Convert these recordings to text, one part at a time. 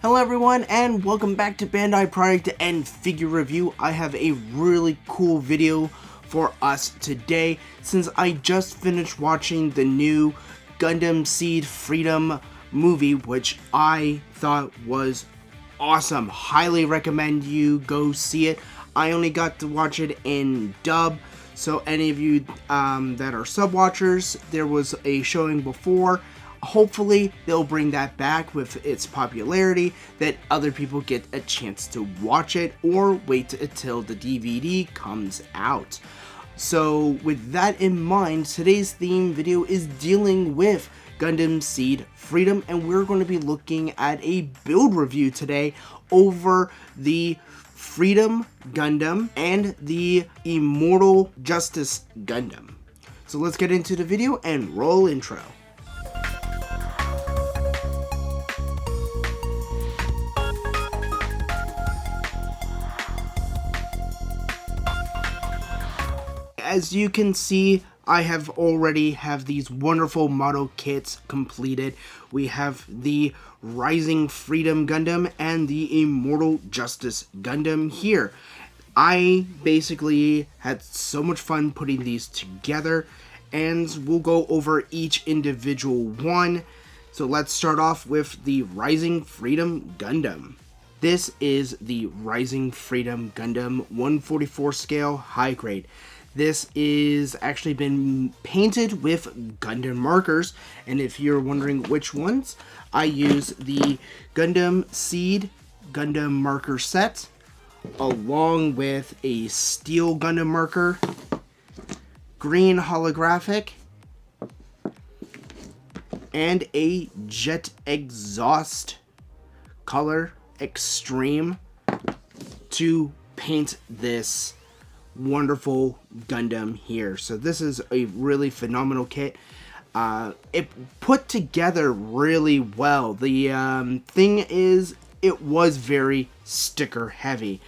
Hello everyone and welcome back to Bandai Product and Figure Review. I have a really cool video for us today since I just finished watching the new Gundam Seed Freedom movie, which I thought was awesome. Highly recommend you go see it. I only got to watch it in dub, so any of you that are sub watchers, there was a showing before. Hopefully they'll bring that back with its popularity, that other people get a chance to watch it or wait until the DVD comes out. So with that in mind, today's theme video is dealing with Gundam Seed Freedom, and we're going to be looking at a build review today over the Freedom Gundam and the Immortal Justice Gundam. So let's get into the video and roll intro. As you can see, I have already have these wonderful model kits completed. We have the Rising Freedom Gundam and the Immortal Justice Gundam here. I basically had so much fun putting these together, and we'll go over each individual one. So let's start off with the Rising Freedom Gundam. This is the Rising Freedom Gundam 144 scale high grade. This is actually been painted with Gundam markers, and if you're wondering which ones, I use the Gundam Seed Gundam marker set, along with a steel Gundam marker, green holographic, and a jet exhaust color extreme to paint this wonderful Gundam here. So this is a really phenomenal kit. It put together really well. The thing is, it was very sticker heavy,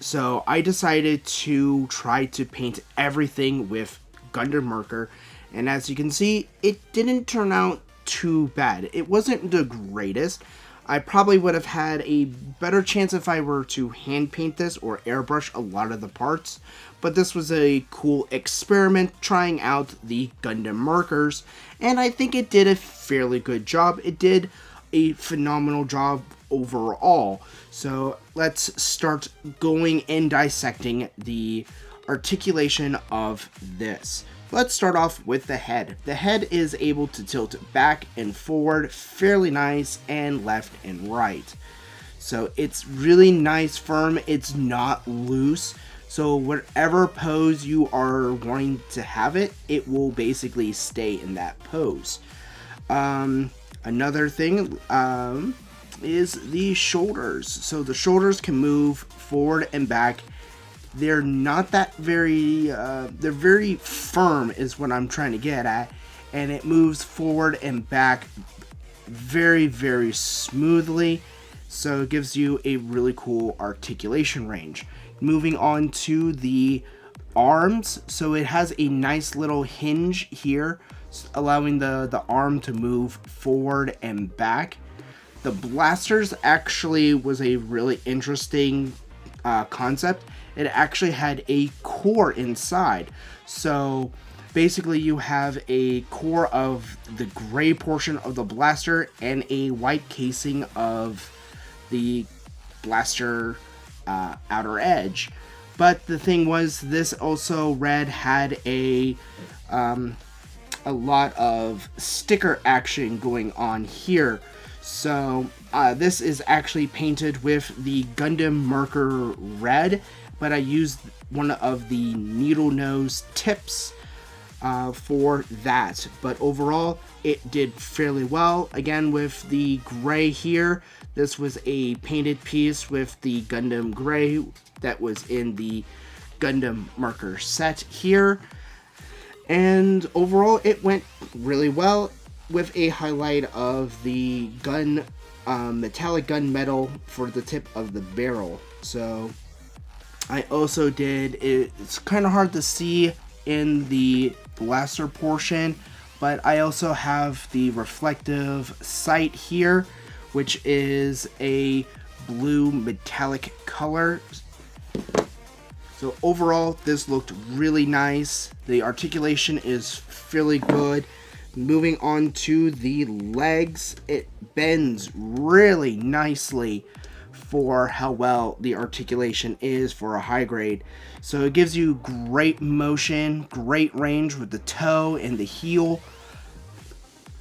so I decided to try to paint everything with Gundam marker, and as you can see, it didn't turn out too bad. It wasn't the greatest. I probably would have had a better chance if I were to hand paint this or airbrush a lot of the parts, but this was a cool experiment trying out the Gundam markers, and I think it did a fairly good job. It did a phenomenal job overall. So let's start going and dissecting the articulation of this. Let's start off with the head. The head is able to tilt back and forward fairly nice, and left and right. So it's really nice, firm, it's not loose. So whatever pose you are wanting to have it, it will basically stay in that pose. Another thing is the shoulders. So the shoulders can move forward and back. They're not that very, they're very firm is what I'm trying to get at, and it moves forward and back very, very smoothly, so it gives you a really cool articulation range. Moving on to the arms, so it has a nice little hinge here, allowing the arm to move forward and back. The blasters actually was a really interesting concept. It actually had a core inside. So basically you have a core of the gray portion of the blaster and a white casing of the blaster outer edge. But the thing was, this also had a lot of sticker action going on here. So this is actually painted with the Gundam marker red, but I used one of the needle nose tips for that. But overall, it did fairly well. Again, with the gray here, this was a painted piece with the Gundam gray that was in the Gundam marker set here. And overall, it went really well, with a highlight of the metallic gunmetal for the tip of the barrel. So I also did, it's kind of hard to see in the blaster portion, but I also have the reflective sight here which is a blue metallic color. So overall, this looked really nice. The articulation is fairly good. Moving on to the legs, it bends really nicely for how well the articulation is for a high grade. So it gives you great motion, great range with the toe and the heel.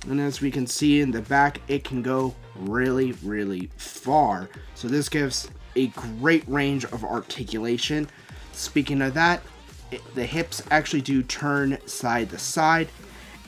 And as we can see in the back, it can go really, really far. So this gives a great range of articulation. Speaking of that, the hips actually do turn side to side.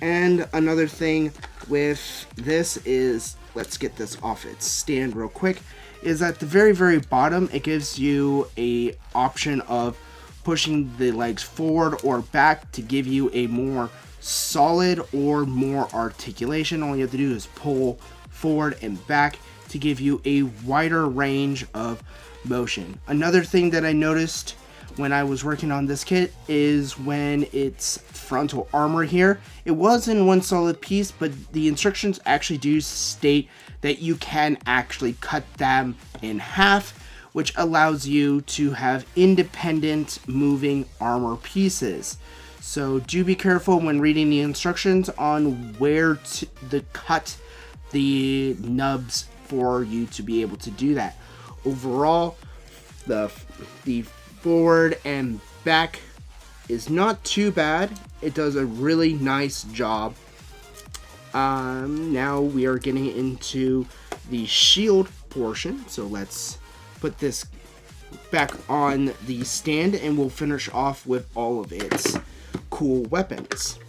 And another thing with this is, let's get this off its stand real quick, is at the very, very bottom, it gives you a option of pushing the legs forward or back to give you a more solid or more articulation. All you have to do is pull forward and back to give you a wider range of motion. Another thing that I noticed when I was working on this kit is when its frontal armor here, it was in one solid piece, but the instructions actually do state that you can actually cut them in half, which allows you to have independent moving armor pieces. So do be careful when reading the instructions on where to cut the nubs for you to be able to do that. Overall, the forward and back is not too bad. It does a really nice job. Now we are getting into the shield portion, so let's put this back on the stand and we'll finish off with all of its cool weapons.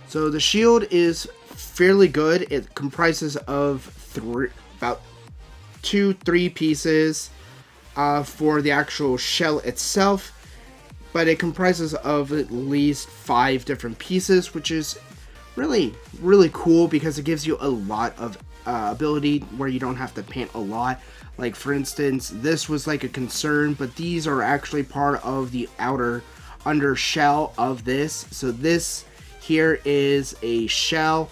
So the shield is fairly good. It comprises of about 2-3 pieces for the actual shell itself, but it comprises of at least 5 different pieces, which is really, really cool because it gives you a lot of ability where you don't have to paint a lot. Like for instance, this was like a concern, but these are actually part of the under shell of this. So this here is a shell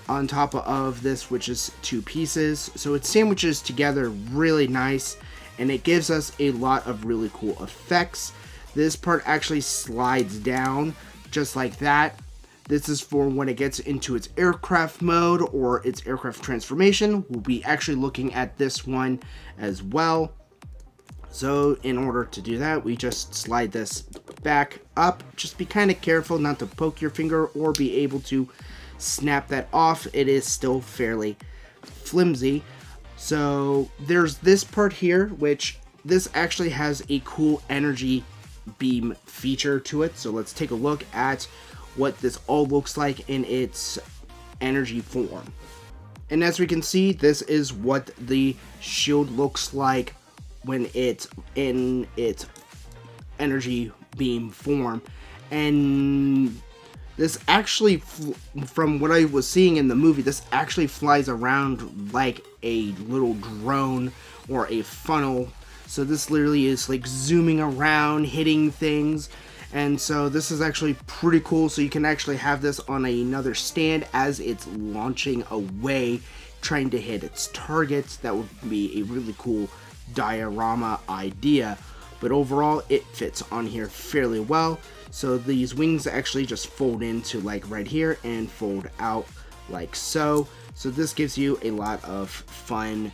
on top of this, which is 2 pieces. So it sandwiches together really nice, and it gives us a lot of really cool effects. This part actually slides down just like that. This is for when it gets into its aircraft mode or its aircraft transformation. We'll be actually looking at this one as well. So in order to do that, we just slide this back up. Just be kind of careful not to poke your finger or be able to snap that off. It is still fairly flimsy. So there's this part here, which this actually has a cool energy beam feature to it. So let's take a look at what this all looks like in its energy form. And as we can see, this is what the shield looks like when it's in its energy beam form. And this actually, from what I was seeing in the movie, this actually flies around like a little drone or a funnel. So this literally is like zooming around, hitting things. And so this is actually pretty cool. So you can actually have this on another stand as it's launching away, trying to hit its targets. That would be a really cool diorama idea. But overall, it fits on here fairly well. So these wings actually just fold into like right here and fold out like so. So this gives you a lot of fun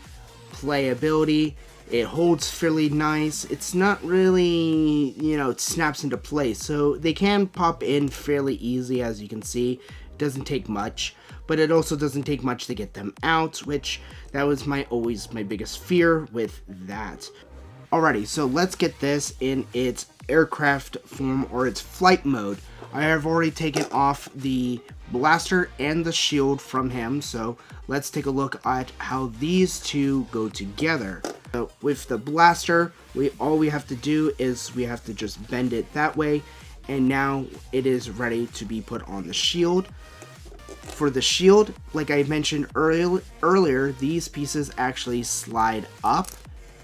playability. It holds fairly nice. It's not really, it snaps into place. So they can pop in fairly easy, as you can see. It doesn't take much, but it also doesn't take much to get them out, which that was always my biggest fear with that. Alrighty, so let's get this in its aircraft form or its flight mode. I have already taken off the blaster and the shield from him, so let's take a look at how these two go together. So with the blaster, all we have to do is we have to just bend it that way, and now it is ready to be put on the shield. For the shield, like I mentioned earlier, these pieces actually slide up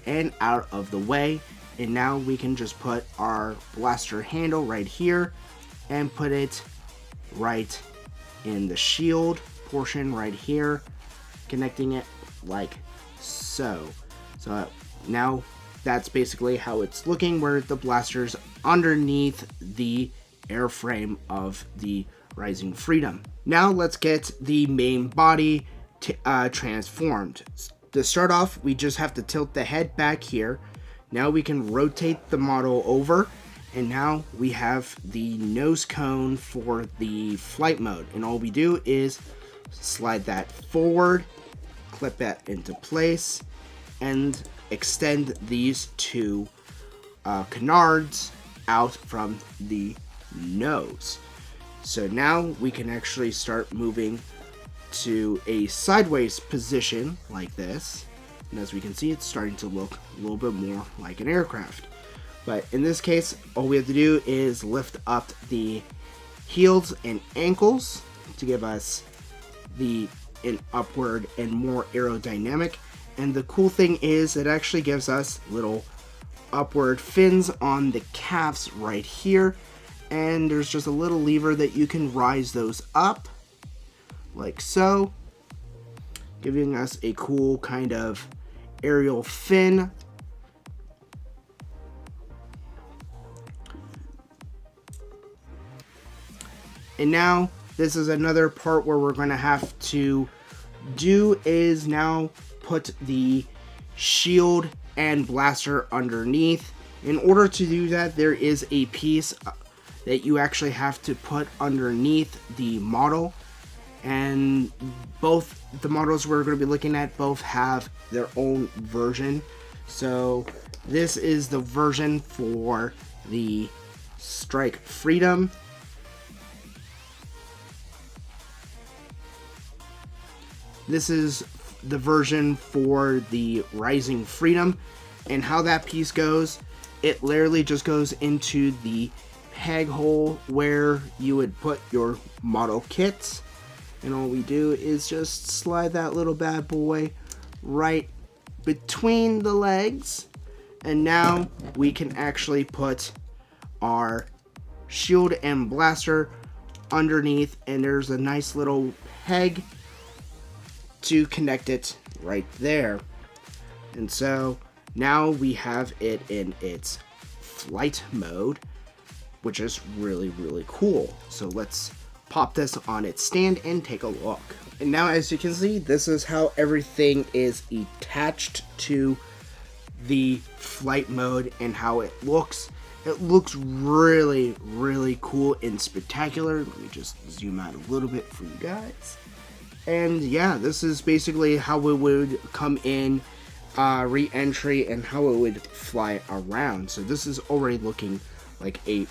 and out of the way. And now we can just put our blaster handle right here and put it right in the shield portion right here, connecting it like so. So now that's basically how it's looking, where the blaster's underneath the airframe of the Rising Freedom. Now let's get the main body transformed. To start off, we just have to tilt the head back here. Now we can rotate the model over, and now we have the nose cone for the flight mode. And all we do is slide that forward, clip that into place, and extend these two canards out from the nose. So now we can actually start moving to a sideways position like this. And as we can see, it's starting to look a little bit more like an aircraft. But in this case, all we have to do is lift up the heels and ankles to give us an upward and more aerodynamic. And the cool thing is it actually gives us little upward fins on the calves right here. And there's just a little lever that you can rise those up like so, giving us a cool kind of aerial fin. And now this is another part where we're going to have to do is now put the shield and blaster underneath. In order to do that, there is a piece that you actually have to put underneath the model, and both the models we're going to be looking at both have their own version. So this is the version for the Strike Freedom. This is the version for the Rising Freedom, and how that piece goes, it literally just goes into the peg hole where you would put your model kits, and all we do is just slide that little bad boy right between the legs, and now we can actually put our shield and blaster underneath, and there's a nice little peg to connect it right there. And so now we have it in its flight mode, which is really, really cool. So let's pop this on its stand and take a look. And now, as you can see, this is how everything is attached to the flight mode and how it looks. It looks really, really cool and spectacular. Let me just zoom out a little bit for you guys. And yeah, this is basically how it would come in re-entry and how it would fly around. So this is already looking like a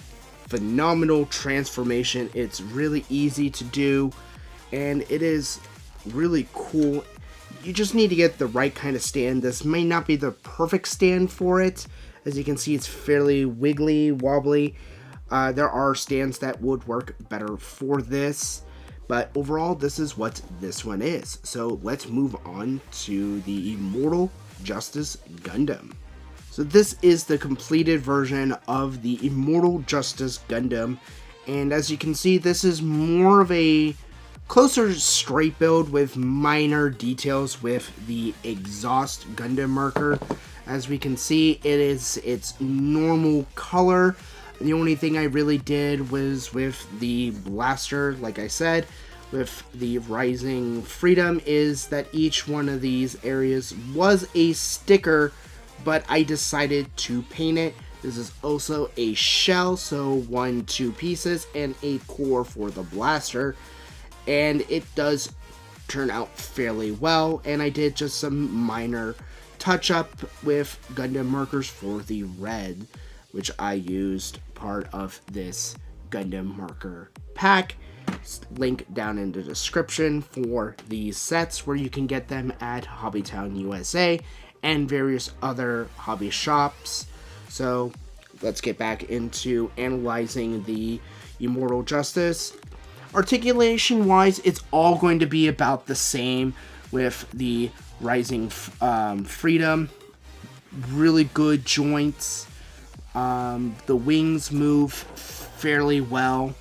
phenomenal transformation. It's really easy to do, and it is really cool. You just need to get the right kind of stand. This may not be the perfect stand for it. As you can see, it's fairly wiggly, wobbly. There are stands that would work better for this, but overall, this is what this one is. So let's move on to the Immortal Justice Gundam. So this is the completed version of the Immortal Justice Gundam, and as you can see, this is more of a closer straight build with minor details with the exhaust Gundam marker. As we can see, it is its normal color. The only thing I really did was with the blaster, like I said, with the Rising Freedom, is that each one of these areas was a sticker, but I decided to paint it. This is also a shell, so 2 pieces, and a core for the blaster, and it does turn out fairly well. And I did just some minor touch up with Gundam markers for the red, which I used part of this Gundam marker pack. Link down in the description for these sets, where you can get them at Hobbytown USA and various other hobby shops. So let's get back into analyzing the Immortal Justice. Articulation wise, it's all going to be about the same with the Rising Freedom. Really good joints. The wings move fairly well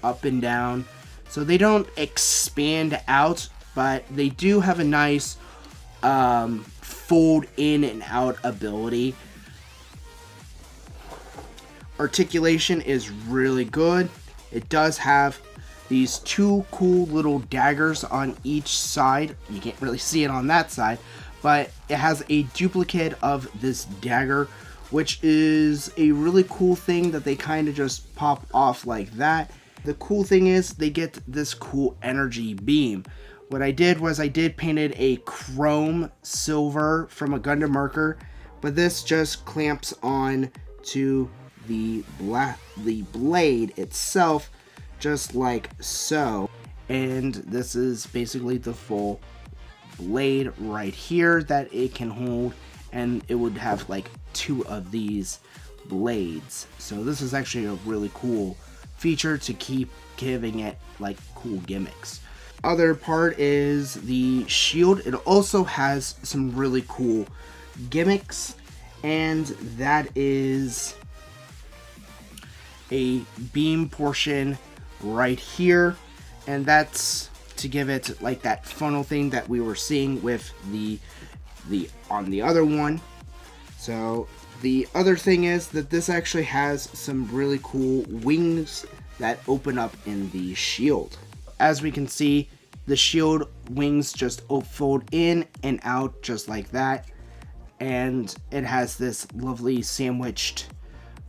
up and down, so they don't expand out, but they do have a nice fold in and out ability. Articulation is really good. It does have these two cool little daggers on each side. You can't really see it on that side, but it has a duplicate of this dagger, which is a really cool thing that they kind of just pop off like that. The cool thing is they get this cool energy beam. What I did was I painted a chrome silver from a Gundam marker, but this just clamps on to the blade itself, just like so. And this is basically the full blade right here that it can hold, and it would have like 2 of these blades. So this is actually a really cool feature to keep giving it like cool gimmicks. Other part is the shield. It also has some really cool gimmicks, and that is a beam portion right here, and that's to give it like that funnel thing that we were seeing with the on the other one. So the other thing is that this actually has some really cool wings that open up in the shield. As we can see, the shield wings just fold in and out just like that, and it has this lovely sandwiched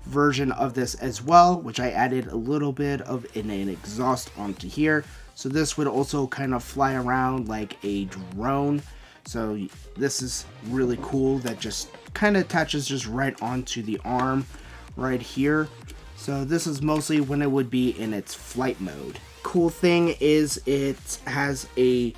version of this as well, which I added a little bit of an exhaust onto here. So this would also kind of fly around like a drone. So this is really cool. That just kind of attaches just right onto the arm right here. So this is mostly when it would be in its flight mode. Cool thing is it has a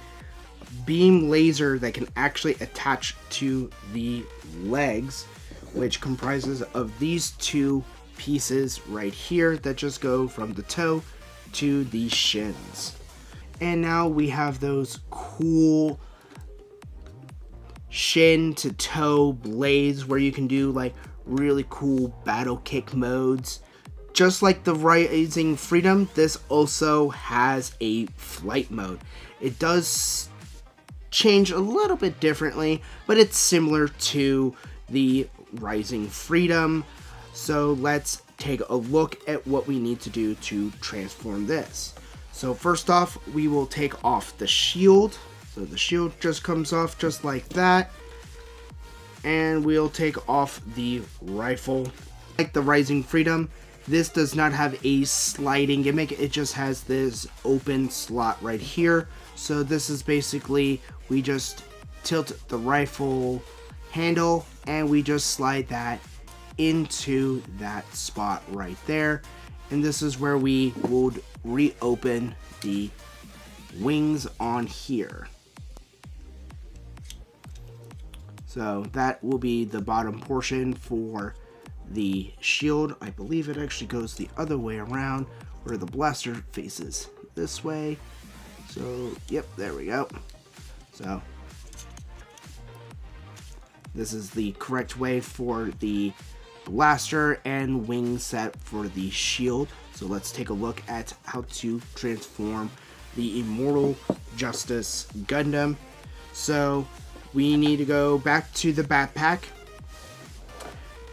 beam laser that can actually attach to the legs, which comprises of these 2 pieces right here that just go from the toe to the shins. And now we have those cool shin to toe blades where you can do like really cool battle kick modes. Just like the Rising Freedom, this also has a flight mode. It does change a little bit differently, but it's similar to the Rising Freedom. So let's take a look at what we need to do to transform this. So first off, we will take off the shield. So the shield just comes off just like that. And we'll take off the rifle. Like the Rising Freedom, this does not have a sliding gimmick. It just has this open slot right here. So this is basically, we just tilt the rifle handle and we just slide that into that spot right there. And this is where we would reopen the wings on here. So that will be the bottom portion for the shield. I believe it actually goes the other way around, where the blaster faces this way. So yep, there we go. So this is the correct way for the blaster and wing set for the shield. So let's take a look at how to transform the Immortal Justice Gundam. So we need to go back to the backpack.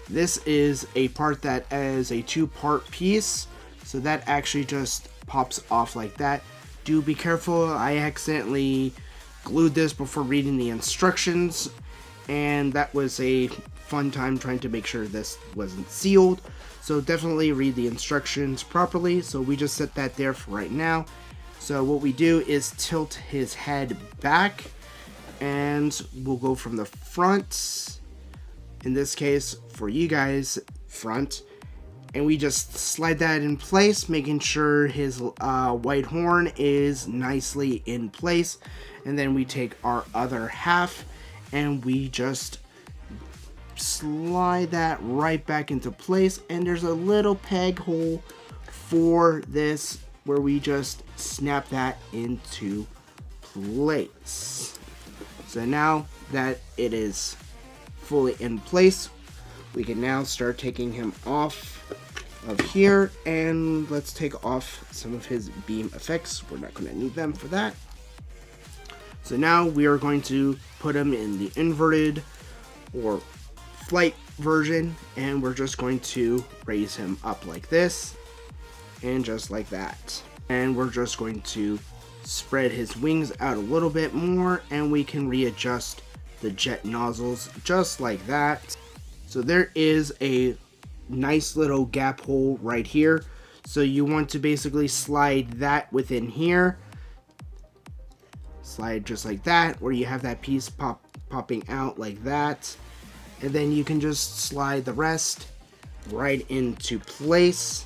This is a part that is a 2-part piece, so that actually just pops off like that. Do be careful, I accidentally glued this before reading the instructions, and that was a fun time trying to make sure this wasn't sealed. So definitely read the instructions properly. So we just set that there for right now. So what we do is tilt his head back, and we'll go from the front, in this case for you guys, front, and we just slide that in place, making sure his white horn is nicely in place. And then we take our other half and we just slide that right back into place, and there's a little peg hole for this where we just snap that into place. So now that it is fully in place, we can now start taking him off of here, and let's take off some of his beam effects. We're not going to need them for that. So now we are going to put him in the inverted or flight version, and we're just going to raise him up like this and just like that. And we're just going to spread his wings out a little bit more, and we can readjust the jet nozzles just like that. So there is a nice little gap hole right here, so you want to basically slide that within here, slide just like that, where you have that piece popping out like that, and then you can just slide the rest right into place.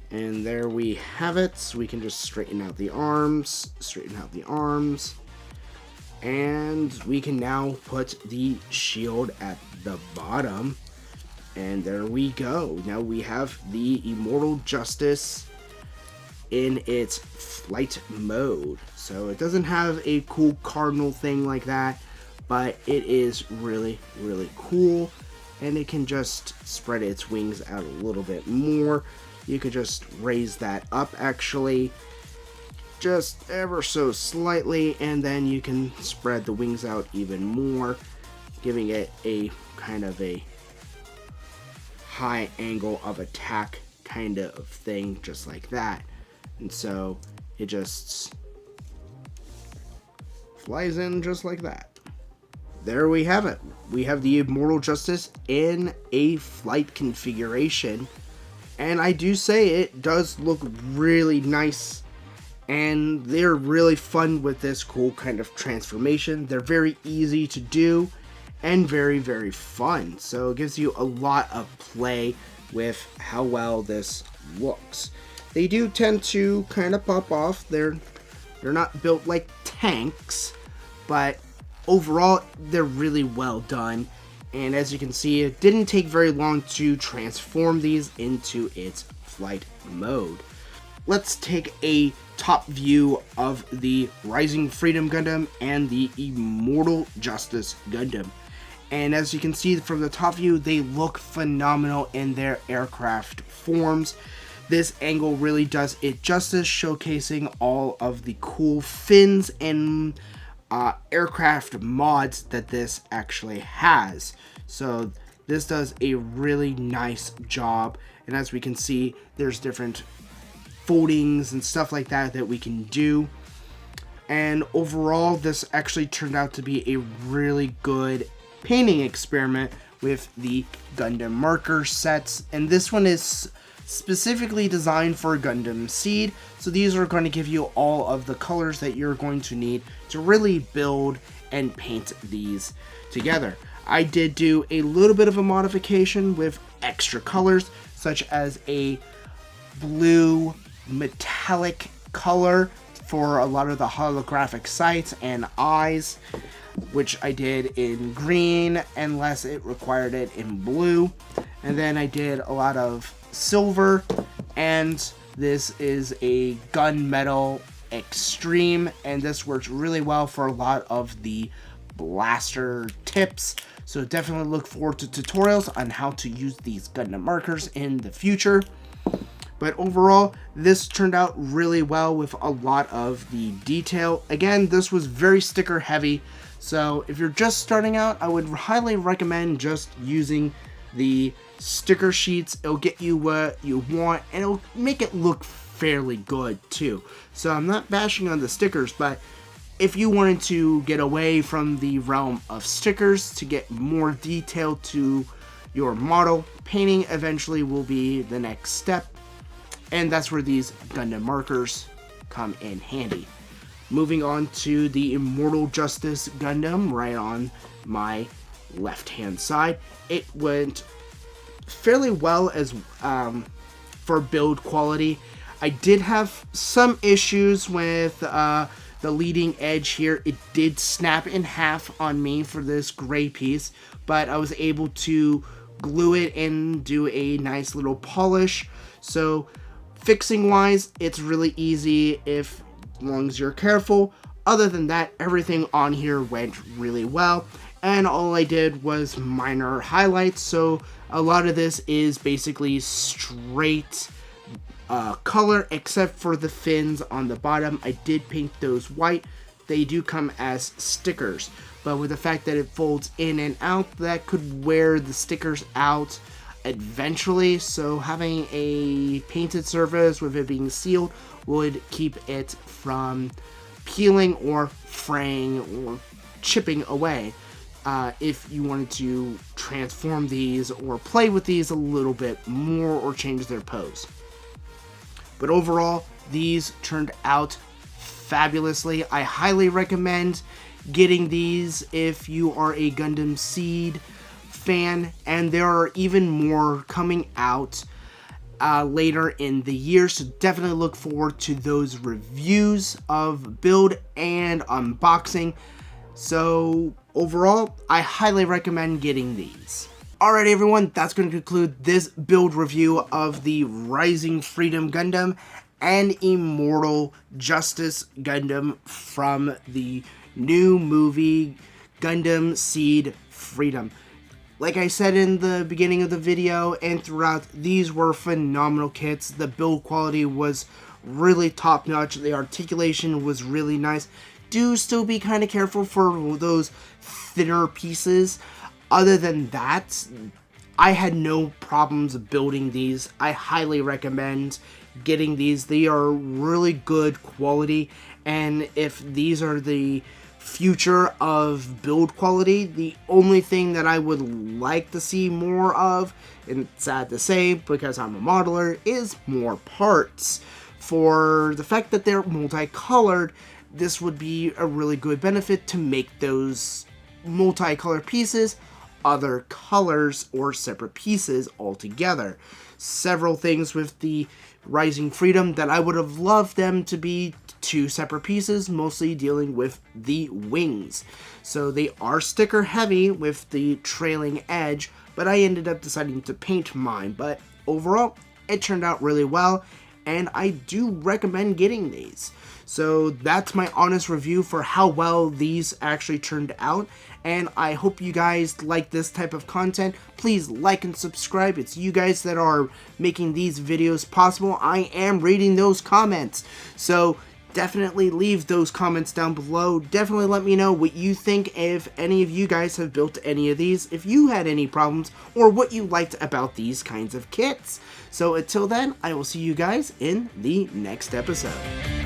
And there we have it. So we can just straighten out the arms, and we can now put the shield at the bottom. And there we go. Now we have the Immortal Justice in its flight mode. So it doesn't have a cool cardinal thing like that, but it is really, really cool. And it can just spread its wings out a little bit more. You could just raise that up actually, just ever so slightly, and then you can spread the wings out even more, giving it a kind of a high angle of attack kind of thing, just like that. And so it just flies in just like that. There we have it. We have the Immortal Justice in a flight configuration, and I do say it does look really nice, and they're really fun with this cool kind of transformation. They're very easy to do and very, very fun. So it gives you a lot of play with how well this looks. They do tend to kind of pop off. They're not built like tanks, but overall they're really well done. And as you can see, it didn't take very long to transform these into its flight mode. Let's take a top view of the Rising Freedom Gundam and the Immortal Justice Gundam. And as you can see from the top view, they look phenomenal in their aircraft forms. This angle really does it justice, showcasing all of the cool fins and aircraft mods that this actually has. So this does a really nice job. And as we can see, there's different foldings and stuff like that that we can do. And overall, this actually turned out to be a really good painting experiment with the Gundam marker sets, and this one is specifically designed for Gundam Seed, so these are going to give you all of the colors that you're going to need to really build and paint these together. I did do a little bit of a modification with extra colors, such as a blue metallic color for a lot of the holographic sights and eyes, which I did in green unless it required it in blue. And then I did a lot of silver, and this is a gunmetal extreme, and this works really well for a lot of the blaster tips. So definitely look forward to tutorials on how to use these Gundam markers in the future. But overall, this turned out really well with a lot of the detail. Again, this was very sticker heavy, so if you're just starting out, I would highly recommend just using the sticker sheets. It'll get you what you want, and it'll make it look fairly good too. So I'm not bashing on the stickers, but if you wanted to get away from the realm of stickers to get more detail to your model, painting eventually will be the next step. And that's where these Gundam markers come in handy. Moving on to the Immortal Justice Gundam, right on my left-hand side. It went fairly well as for build quality. I did have some issues with the leading edge here. It did snap in half on me for this gray piece, but I was able to glue it and do a nice little polish. So Fixing wise, it's really easy as long as you're careful. Other than that, everything on here went really well, and all I did was minor highlights, so a lot of this is basically straight color, except for the fins on the bottom. I did paint those white. They do come as stickers, but with the fact that it folds in and out, that could wear the stickers out eventually, so having a painted surface with it being sealed would keep it from peeling or fraying or chipping away if you wanted to transform these or play with these a little bit more or change their pose. But overall, these turned out fabulously. I highly recommend getting these if you are a Gundam Seed fan, and there are even more coming out later in the year, so definitely look forward to those reviews of build and unboxing. So overall, I highly recommend getting these. Alright everyone, that's going to conclude this build review of the Rising Freedom Gundam and Immortal Justice Gundam from the new movie Gundam Seed Freedom. Like I said in the beginning of the video and throughout, these were phenomenal kits. The build quality was really top notch. The articulation was really nice. Do still be kind of careful for those thinner pieces. Other than that, I had no problems building these. I highly recommend getting these. They are really good quality, and if these are the future of build quality, the only thing that I would like to see more of, and sad to say because I'm a modeler, is more parts. For the fact that they're multicolored, this would be a really good benefit to make those multicolored pieces other colors or separate pieces altogether. Several things with the Rising Freedom that I would have loved them to be two separate pieces, mostly dealing with the wings. So they are sticker heavy with the trailing edge, but I ended up deciding to paint mine. But overall, it turned out really well, and I do recommend getting these. So that's my honest review for how well these actually turned out, and I hope you guys like this type of content. Please like and subscribe. It's you guys that are making these videos possible. I am reading those comments, so definitely leave those comments down below. Definitely let me know what you think, if any of you guys have built any of these, if you had any problems, or what you liked about these kinds of kits. So until then, I will see you guys in the next episode.